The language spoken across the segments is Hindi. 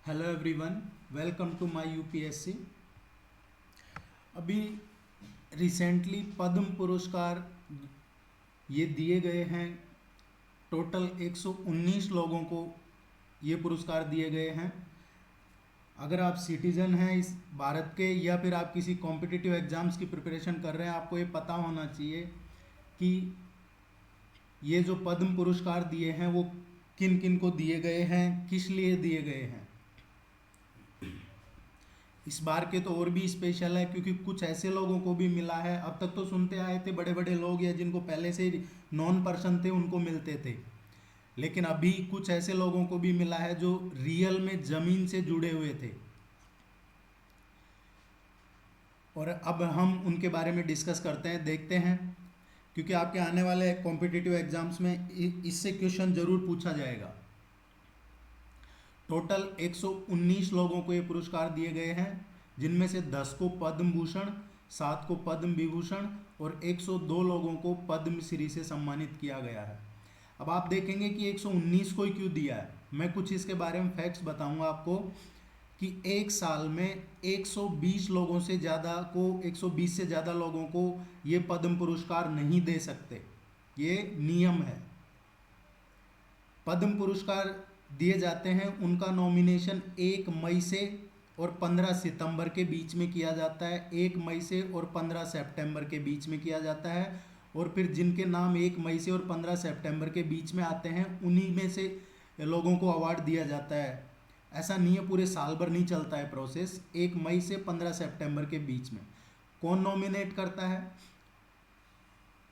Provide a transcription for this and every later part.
Hello everyone, welcome to my UPSC. अभी रिसेंटली पद्म पुरस्कार ये दिए गए हैं। टोटल 119 लोगों को ये पुरस्कार दिए गए हैं। अगर आप सिटीजन हैं इस भारत के या फिर आप किसी कॉम्पिटिटिव एग्जाम्स की प्रिपरेशन कर रहे हैं, आपको ये पता होना चाहिए कि ये जो पद्म पुरस्कार दिए हैं वो किन किन को दिए गए हैं, किस लिए दिए गए हैं। इस बार के तो और भी स्पेशल है क्योंकि कुछ ऐसे लोगों को भी मिला है। अब तक तो सुनते आए थे बड़े बड़े लोग या जिनको पहले से नॉन पर्सन थे उनको मिलते थे, लेकिन अभी कुछ ऐसे लोगों को भी मिला है जो रियल में जमीन से जुड़े हुए थे। और अब हम उनके बारे में डिस्कस करते हैं, देखते हैं, क्योंकि आपके आने वाले कॉम्पिटिटिव एग्जाम्स में इससे क्वेश्चन जरूर पूछा जाएगा। टोटल 119 लोगों को ये पुरस्कार दिए गए हैं, जिनमें से 10 को पद्म भूषण, 7 को पद्म विभूषण और 102 लोगों को पद्म श्री से सम्मानित किया गया है। अब आप देखेंगे कि 119 को ही क्यों दिया है। मैं कुछ इसके बारे में फैक्ट्स बताऊंगा आपको कि एक साल में 120 लोगों से ज़्यादा को 120 से ज़्यादा लोगों को ये पद्म पुरस्कार नहीं दे सकते। ये नियम है। पद्म पुरस्कार दिए जाते हैं, उनका नॉमिनेशन 1 मई से और 15 सितंबर के बीच में किया जाता है। 1 मई से और 15 सितंबर के बीच में किया जाता है। और फिर जिनके नाम 1 मई से और 15 सितंबर के बीच में आते हैं उन्हीं में से लोगों को अवार्ड दिया जाता है। ऐसा नहीं है पूरे साल भर नहीं चलता है प्रोसेस। 1 मई से 15 सितंबर के बीच में कौन नॉमिनेट करता है?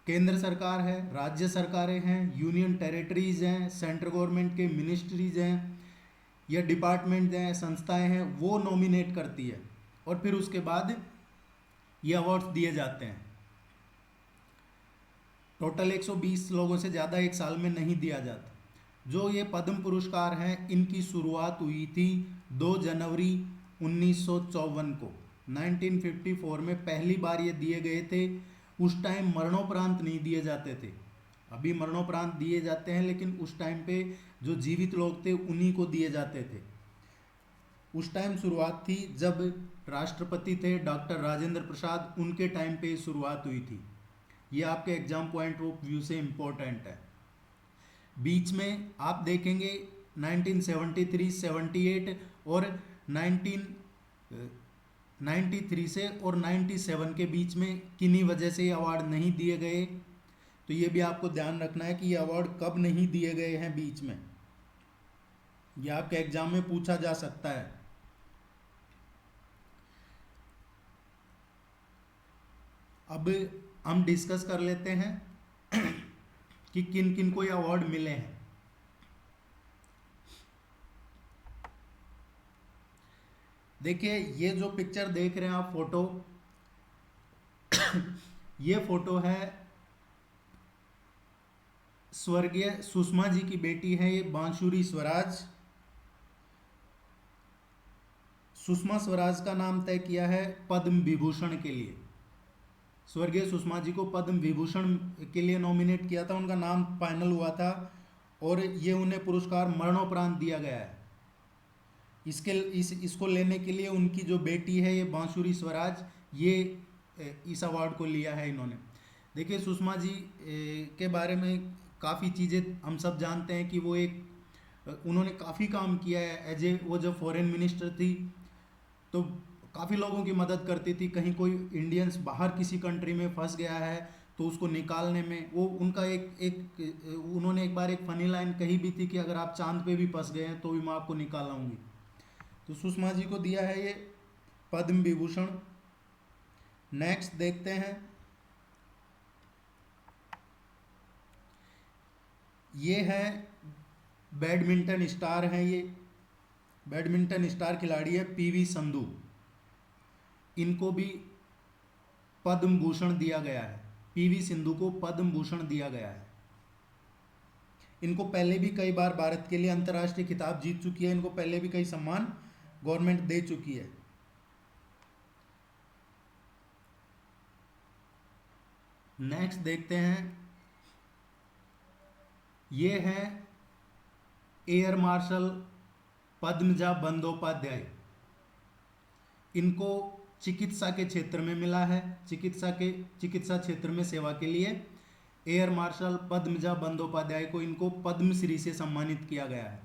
केंद्र सरकार है, राज्य सरकारें हैं, यूनियन टेरिटरीज हैं, सेंट्रल गवर्नमेंट के मिनिस्ट्रीज हैं या डिपार्टमेंट हैं, संस्थाएं हैं, वो नॉमिनेट करती है और फिर उसके बाद ये अवार्ड्स दिए जाते हैं। टोटल 120 लोगों से ज़्यादा एक साल में नहीं दिया जाता। जो ये पद्म पुरस्कार हैं इनकी शुरुआत हुई थी 2 जनवरी 1954 को। 1954 में पहली बार ये दिए गए थे। उस टाइम मरणोपरांत नहीं दिए जाते थे। अभी मरणोपरांत दिए जाते हैं, लेकिन उस टाइम पे जो जीवित लोग थे उन्हीं को दिए जाते थे। उस टाइम शुरुआत थी जब राष्ट्रपति थे डॉक्टर राजेंद्र प्रसाद, उनके टाइम पे शुरुआत हुई थी। ये आपके एग्जाम पॉइंट ऑफ व्यू से इम्पोर्टेंट है। बीच में आप देखेंगे 1973, 78 और 1993 से और 97 के बीच में किन्हीं वजह से ये अवार्ड नहीं दिए गए। तो ये भी आपको ध्यान रखना है कि ये अवार्ड कब नहीं दिए गए हैं बीच में। ये आपके एग्जाम में पूछा जा सकता है। अब हम डिस्कस कर लेते हैं कि किन किन को ये अवार्ड मिले हैं। देखिए, ये जो पिक्चर देख रहे हैं आप, फोटो ये फोटो है स्वर्गीय सुषमा जी की बेटी है, ये बांसुरी स्वराज। सुषमा स्वराज का नाम तय किया है पद्म विभूषण के लिए। स्वर्गीय सुषमा जी को पद्म विभूषण के लिए नॉमिनेट किया था, उनका नाम फाइनल हुआ था और ये उन्हें पुरस्कार मरणोपरांत दिया गया है। इसको लेने के लिए उनकी जो बेटी है ये बांसुरी स्वराज, ये इस अवार्ड को लिया है इन्होंने। देखिए, सुषमा जी के बारे में काफ़ी चीज़ें हम सब जानते हैं कि वो एक उन्होंने काफ़ी काम किया है। एज ए वो जब फॉरेन मिनिस्टर थी तो काफ़ी लोगों की मदद करती थी। कहीं कोई इंडियंस बाहर किसी कंट्री में फंस गया है तो उसको निकालने में वो उनका उन्होंने एक बार एक फनी लाइन कही भी थी कि अगर आप चांद पे भी फंस गए हैं तो भी मैं आपको निकाल आऊँगी। तो सुषमा जी को दिया है ये पद्म विभूषण। नेक्स्ट देखते हैं, ये है बैडमिंटन स्टार हैं। ये बैडमिंटन स्टार खिलाड़ी है पीवी संधू। इनको भी पद्म भूषण दिया गया है। पीवी सिंधु को पद्म भूषण दिया गया है। इनको पहले भी कई बार भारत के लिए अंतर्राष्ट्रीय खिताब जीत चुकी है। इनको पहले भी कई सम्मान गवर्नमेंट दे चुकी है। नेक्स्ट देखते हैं, ये है एयर मार्शल पद्मजा बंदोपाध्याय, इनको चिकित्सा के क्षेत्र में मिला है। चिकित्सा क्षेत्र में सेवा के लिए एयर मार्शल पद्मजा बंदोपाध्याय को इनको पद्मश्री से सम्मानित किया गया है।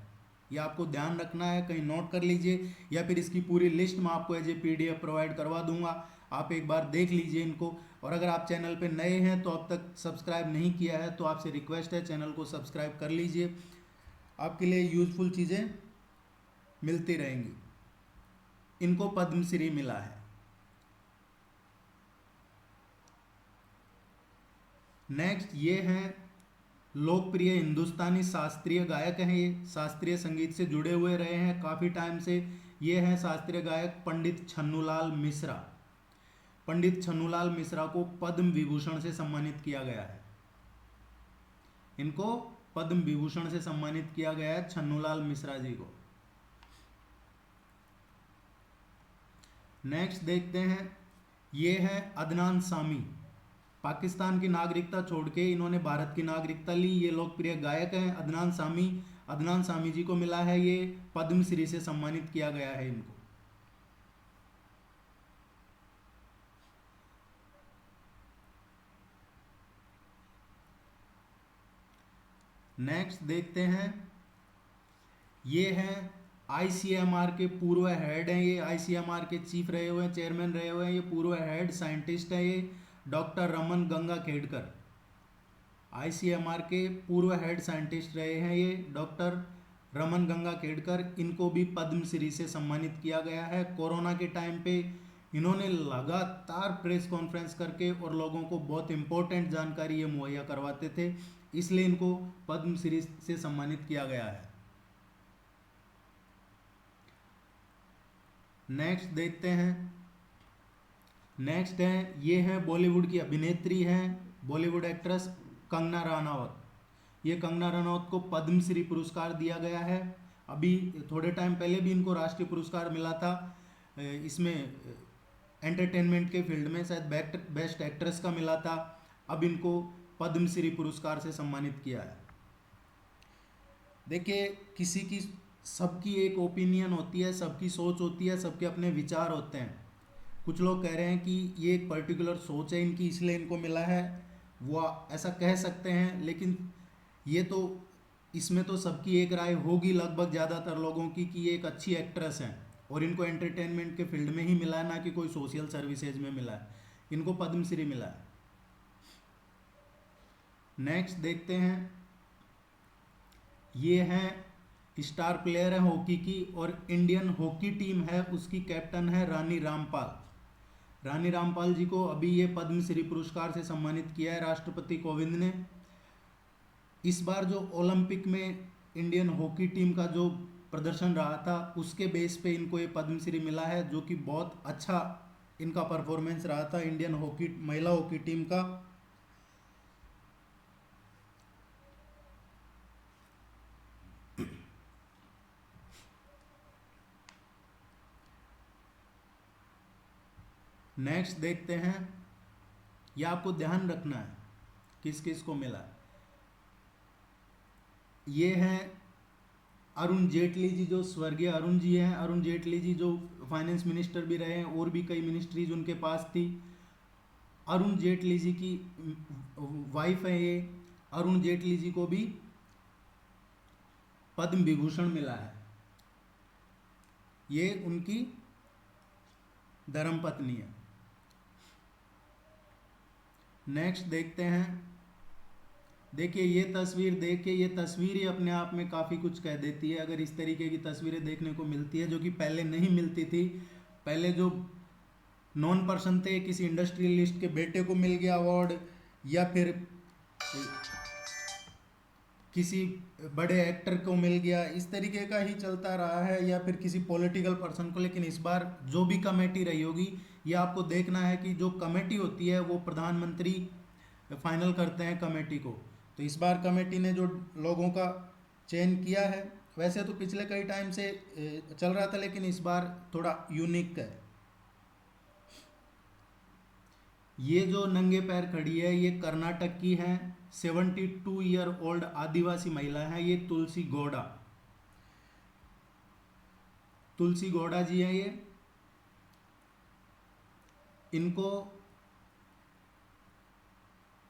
ये आपको ध्यान रखना है, कहीं नोट कर लीजिए, या फिर इसकी पूरी लिस्ट मैं आपको एज ए PDF प्रोवाइड करवा दूंगा, आप एक बार देख लीजिए इनको। और अगर आप चैनल पे नए हैं तो अब तक सब्सक्राइब नहीं किया है तो आपसे रिक्वेस्ट है चैनल को सब्सक्राइब कर लीजिए, आपके लिए यूजफुल चीज़ें मिलती रहेंगी। इनको पद्मश्री मिला है। नेक्स्ट ये हैं लोकप्रिय हिंदुस्तानी शास्त्रीय गायक हैं, ये शास्त्रीय संगीत से जुड़े हुए रहे हैं काफ़ी टाइम से। ये हैं शास्त्रीय गायक पंडित छन्नूलाल मिश्रा। पंडित छन्नूलाल मिश्रा को पद्म विभूषण से सम्मानित किया गया है। इनको पद्म विभूषण से सम्मानित किया गया है छन्नूलाल मिश्रा जी को। नेक्स्ट देखते हैं, ये है अदनान सामी। पाकिस्तान की नागरिकता छोड़ के इन्होंने भारत की नागरिकता ली। ये लोकप्रिय गायक हैं अदनान सामी। अदनान सामी जी को मिला है ये पद्मश्री से सम्मानित किया गया है इनको। नेक्स्ट देखते हैं, ये हैं ICMR के पूर्व हेड हैं। ये ICMR के चीफ रहे हुए हैं, चेयरमैन रहे हुए हैं। ये पूर्व हेड साइंटिस्ट हैं, ये डॉक्टर रमन गंगा खेड़कर। ICMR के पूर्व हेड साइंटिस्ट रहे हैं ये डॉक्टर रमन गंगा खेड़कर। इनको भी पद्मश्री से सम्मानित किया गया है। कोरोना के टाइम पे इन्होंने लगातार प्रेस कॉन्फ्रेंस करके और लोगों को बहुत इंपॉर्टेंट जानकारी ये मुहैया करवाते थे, इसलिए इनको पद्मश्री से सम्मानित किया गया है। नेक्स्ट देखते हैं, नेक्स्ट है, ये है बॉलीवुड की अभिनेत्री हैं, बॉलीवुड एक्ट्रेस कंगना रनावत। ये कंगना रनावत को पद्मश्री पुरस्कार दिया गया है। अभी थोड़े टाइम पहले भी इनको राष्ट्रीय पुरस्कार मिला था, इसमें एंटरटेनमेंट के फील्ड में शायद बेस्ट एक्ट्रेस का मिला था। अब इनको पद्मश्री पुरस्कार से सम्मानित किया है। देखिए, किसी की सबकी एक ओपिनियन होती है, सबकी सोच होती है, सबके अपने विचार होते हैं। कुछ लोग कह रहे हैं कि ये एक पर्टिकुलर सोच है इनकी इसलिए इनको मिला है, वो ऐसा कह सकते हैं, लेकिन ये तो इसमें तो सबकी एक राय होगी लगभग ज़्यादातर लोगों की कि ये एक अच्छी एक्ट्रेस हैं और इनको एंटरटेनमेंट के फील्ड में ही मिला है, ना कि कोई सोशल सर्विसेज में मिला है। इनको पद्मश्री मिला है। नेक्स्ट देखते हैं, ये हैं स्टार प्लेयर है हॉकी की और इंडियन हॉकी टीम है उसकी कैप्टन है रानी रामपाल। रानी रामपाल जी को अभी ये पद्मश्री पुरस्कार से सम्मानित किया है राष्ट्रपति कोविंद ने। इस बार जो ओलंपिक में इंडियन हॉकी टीम का जो प्रदर्शन रहा था उसके बेस पे इनको ये पद्मश्री मिला है, जो कि बहुत अच्छा इनका परफॉर्मेंस रहा था इंडियन हॉकी महिला हॉकी टीम का। नेक्स्ट देखते हैं, यह आपको ध्यान रखना है किस किस को मिला। ये हैं अरुण जेटली जी, जो स्वर्गीय अरुण जी हैं। अरुण जेटली जी जो फाइनेंस मिनिस्टर भी रहे हैं और भी कई मिनिस्ट्रीज उनके पास थी। अरुण जेटली जी की वाइफ है ये। अरुण जेटली जी को भी पद्म विभूषण मिला है। ये उनकी धर्मपत्नी है। नेक्स्ट देखते हैं, देखिए ये तस्वीर देखिए, ये तस्वीर ही अपने आप में काफ़ी कुछ कह देती है। अगर इस तरीके की तस्वीरें देखने को मिलती है जो कि पहले नहीं मिलती थी। पहले जो नॉन पर्सन थे, किसी इंडस्ट्रियलिस्ट के बेटे को मिल गया अवार्ड, या फिर किसी बड़े एक्टर को मिल गया, इस तरीके का ही चलता रहा है, या फिर किसी पॉलिटिकल पर्सन को। लेकिन इस बार जो भी कमेटी रही होगी, ये आपको देखना है कि जो कमेटी होती है वो प्रधानमंत्री फाइनल करते हैं कमेटी को। तो इस बार कमेटी ने जो लोगों का चयन किया है, वैसे तो पिछले कई टाइम से चल रहा था, लेकिन इस बार थोड़ा यूनिक है। ये जो नंगे पैर खड़ी है, ये कर्नाटक की है। 72 ईयर ओल्ड आदिवासी महिला है ये, तुलसी गौड़ा। तुलसी गौड़ा जी हैं ये, इनको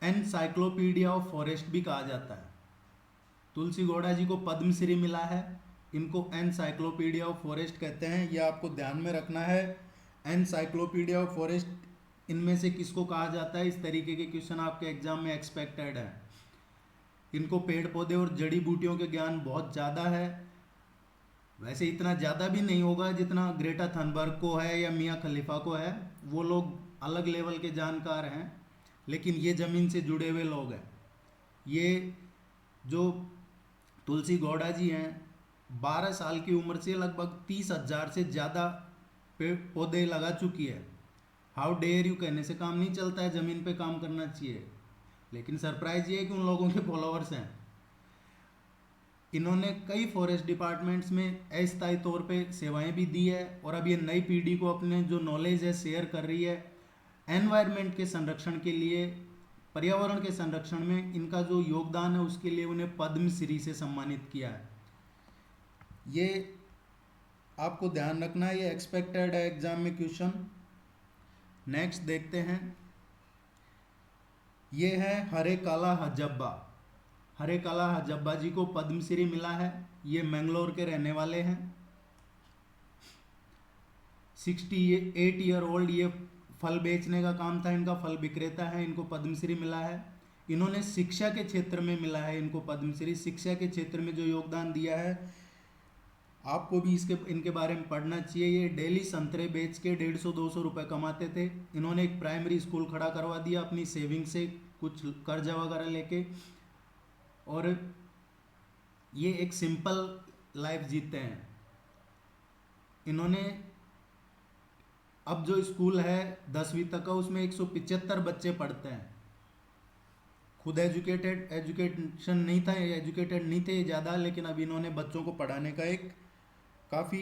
एनसाइक्लोपीडिया ऑफ फॉरेस्ट भी कहा जाता है। तुलसी गौड़ा जी को पद्मश्री मिला है, इनको एनसाइक्लोपीडिया ऑफ फॉरेस्ट कहते हैं, ये आपको ध्यान में रखना है। एनसाइक्लोपीडिया ऑफ फॉरेस्ट इनमें से किसको कहा जाता है, इस तरीके के क्वेश्चन आपके एग्जाम में एक्सपेक्टेड है। इनको पेड़ पौधे और जड़ी बूटियों के ज्ञान बहुत ज़्यादा है, वैसे इतना ज़्यादा भी नहीं होगा जितना ग्रेटा थनबर्ग को है या मियाँ खलीफा को है, वो लोग अलग लेवल के जानकार हैं, लेकिन ये ज़मीन से जुड़े हुए लोग हैं। ये जो तुलसी गौड़ा जी हैं 12 साल की उम्र से लगभग 30,000 से ज़्यादा पेड़ पौधे लगा चुकी है। हाउ डेयर यू कहने से काम नहीं चलता है, ज़मीन पे काम करना चाहिए। लेकिन सरप्राइज ये है कि उन लोगों के फॉलोअर्स हैं। इन्होंने कई फॉरेस्ट डिपार्टमेंट्स में अस्थायी तौर पे सेवाएं भी दी है, और अब ये नई पीढ़ी को अपने जो नॉलेज है शेयर कर रही है। एनवायरनमेंट के संरक्षण के लिए, पर्यावरण के संरक्षण में इनका जो योगदान है उसके लिए उन्हें पद्मश्री से सम्मानित किया है। ये आपको ध्यान रखना है, ये एक्सपेक्टेड है एग्जाम में क्वेश्चन। नेक्स्ट देखते हैं, ये है हरे काला हजब्बा। हरे काला हजब्बा जी को पद्मश्री मिला है, ये मैंगलोर के रहने वाले हैं। 68 ईयर ओल्ड, ये फल बेचने का काम था इनका, फल विक्रेता है, इनको पद्मश्री मिला है। इन्होंने शिक्षा के क्षेत्र में मिला है इनको पद्मश्री, शिक्षा के क्षेत्र में जो योगदान दिया है आपको भी इनके बारे में पढ़ना चाहिए। ये डेली संतरे बेच के 150-200 रुपये कमाते थे। इन्होंने एक प्राइमरी स्कूल खड़ा करवा दिया अपनी सेविंग से, कुछ कर्जा वगैरह लेके, और ये एक सिंपल लाइफ जीते हैं। इन्होंने अब जो स्कूल है 10वीं तक का, उसमें 175 बच्चे पढ़ते हैं। खुद एजुकेशन नहीं था, एजुकेटेड नहीं थे ज़्यादा, लेकिन अब इन्होंने बच्चों को पढ़ाने का एक काफ़ी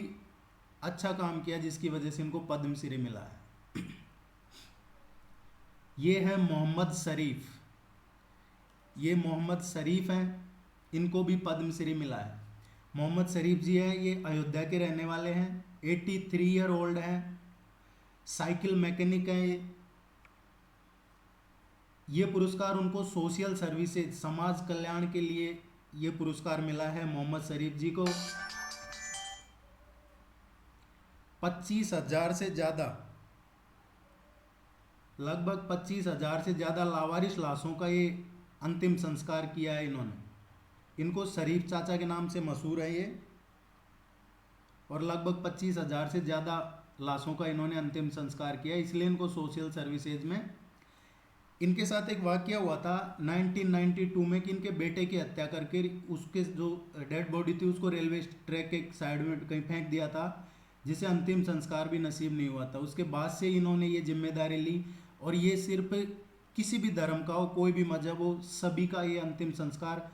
अच्छा काम किया, जिसकी वजह से इनको पद्मश्री मिला है। ये है मोहम्मद शरीफ, ये मोहम्मद शरीफ हैं, इनको भी पद्मश्री मिला है। मोहम्मद शरीफ जी हैं, ये अयोध्या के रहने वाले हैं, 83 ईयर ओल्ड हैं, साइकिल मैकेनिक हैं। ये पुरस्कार उनको सोशल सर्विसेज, समाज कल्याण के लिए ये पुरस्कार मिला है मोहम्मद शरीफ जी को। 25,000 से ज़्यादा, लगभग 25,000 से ज़्यादा लावारिश लाशों का ये अंतिम संस्कार किया है इन्होंने। इनको शरीफ चाचा के नाम से मशहूर है ये, और लगभग 25,000 से ज़्यादा लाशों का इन्होंने अंतिम संस्कार किया, इसलिए इनको सोशल सर्विसेज में। इनके साथ एक वाकया हुआ था 1992 में कि इनके बेटे की हत्या करके उसके जो डेड बॉडी थी उसको रेलवे ट्रैक के साइड में कहीं फेंक दिया था, जिसे अंतिम संस्कार भी नसीब नहीं हुआ था। उसके बाद से इन्होंने ये जिम्मेदारी ली, और ये सिर्फ किसी भी धर्म का हो, कोई भी मजहब हो, सभी का ये अंतिम संस्कार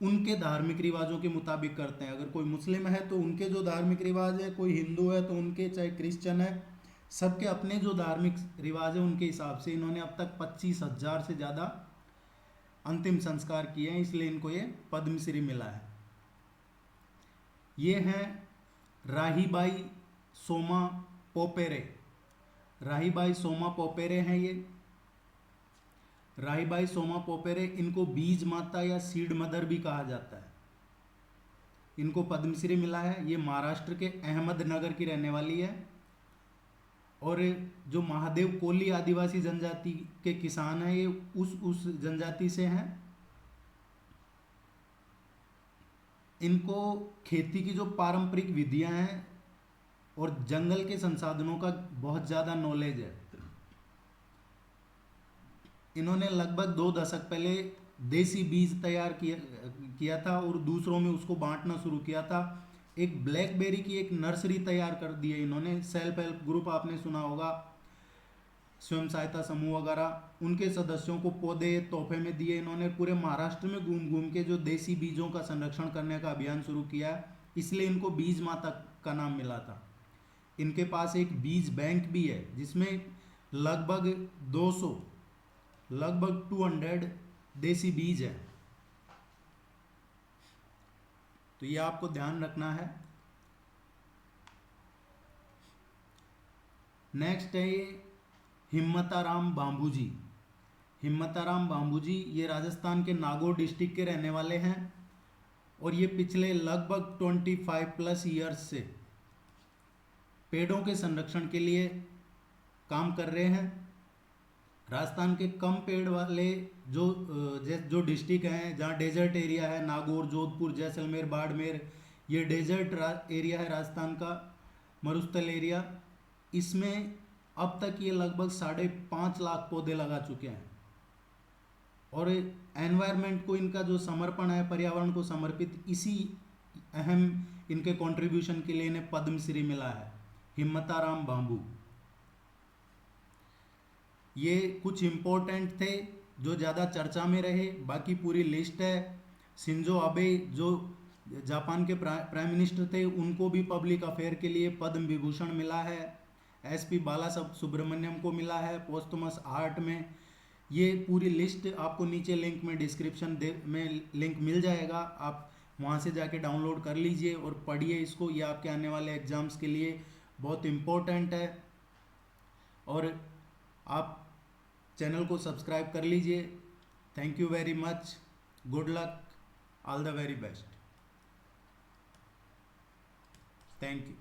उनके धार्मिक रिवाजों के मुताबिक करते हैं। अगर कोई मुस्लिम है तो उनके जो धार्मिक रिवाज है, कोई हिंदू है तो उनके, चाहे क्रिश्चियन है, सबके अपने जो धार्मिक रिवाज है उनके हिसाब से इन्होंने अब तक 25,000 से ज़्यादा अंतिम संस्कार किए हैं, इसलिए इनको ये पद्मश्री मिला है। ये हैं राहीबाई सोमा पोपेरे। राहीबाई सोमा पोपेरे हैं ये। राहीबाई सोमा पोपेरे, इनको बीज माता या सीड मदर भी कहा जाता है। इनको पद्मश्री मिला है। ये महाराष्ट्र के अहमदनगर की रहने वाली है, और जो महादेव कोली आदिवासी जनजाति के किसान हैं, ये उस जनजाति से हैं। इनको खेती की जो पारंपरिक विधियां हैं और जंगल के संसाधनों का बहुत ज़्यादा नॉलेज है। इन्होंने लगभग 2 दशक पहले देसी बीज तैयार किया था और दूसरों में उसको बांटना शुरू किया था। एक ब्लैकबेरी की एक नर्सरी तैयार कर दी है इन्होंने। सेल्फ हेल्प ग्रुप आपने सुना होगा, स्वयं सहायता समूह वगैरह, उनके सदस्यों को पौधे तोहफे में दिए इन्होंने। पूरे महाराष्ट्र में घूम घूम के जो देसी बीजों का संरक्षण करने का अभियान शुरू किया, इसलिए इनको बीज माता का नाम मिला था। इनके पास एक बीज बैंक भी है जिसमें लगभग 200 देसी बीज है। तो ये आपको ध्यान रखना है। नेक्स्ट है ये हिम्मताराम बांबू जी। हिम्मताराम बांबू जी ये राजस्थान के नागौर डिस्ट्रिक्ट के रहने वाले हैं और ये पिछले लगभग 25+ ईयर्स से पेड़ों के संरक्षण के लिए काम कर रहे हैं। राजस्थान के कम पेड़ वाले जो डिस्ट्रिक्ट हैं जहाँ डेजर्ट एरिया है, नागौर, जोधपुर, जैसलमेर, बाड़मेर, ये डेजर्ट एरिया है राजस्थान का, मरुस्थल एरिया। इसमें अब तक ये लगभग 5.5 लाख पौधे लगा चुके हैं और एनवायरनमेंट को इनका जो समर्पण है, पर्यावरण को समर्पित, इसी अहम इनके कंट्रीब्यूशन के लिए इन्हें पद्मश्री मिला है। हिम्मताराम बांबू ये कुछ इम्पोर्टेंट थे जो ज़्यादा चर्चा में रहे, बाकी पूरी लिस्ट है। शिंजो आबे जो जापान के प्राइम मिनिस्टर थे, उनको भी पब्लिक अफेयर के लिए पद्म विभूषण मिला है। SP बाला सुब्रमण्यम को मिला है पोस्टमस आर्ट में। ये पूरी लिस्ट आपको नीचे लिंक में डिस्क्रिप्शन में लिंक मिल जाएगा, आप वहाँ से जाके डाउनलोड कर लीजिए और पढ़िए इसको। ये आपके आने वाले एग्जाम्स के लिए बहुत इम्पोर्टेंट है और आप चैनल को सब्सक्राइब कर लीजिए। Thank you very much, good luck, all the very best, thank you.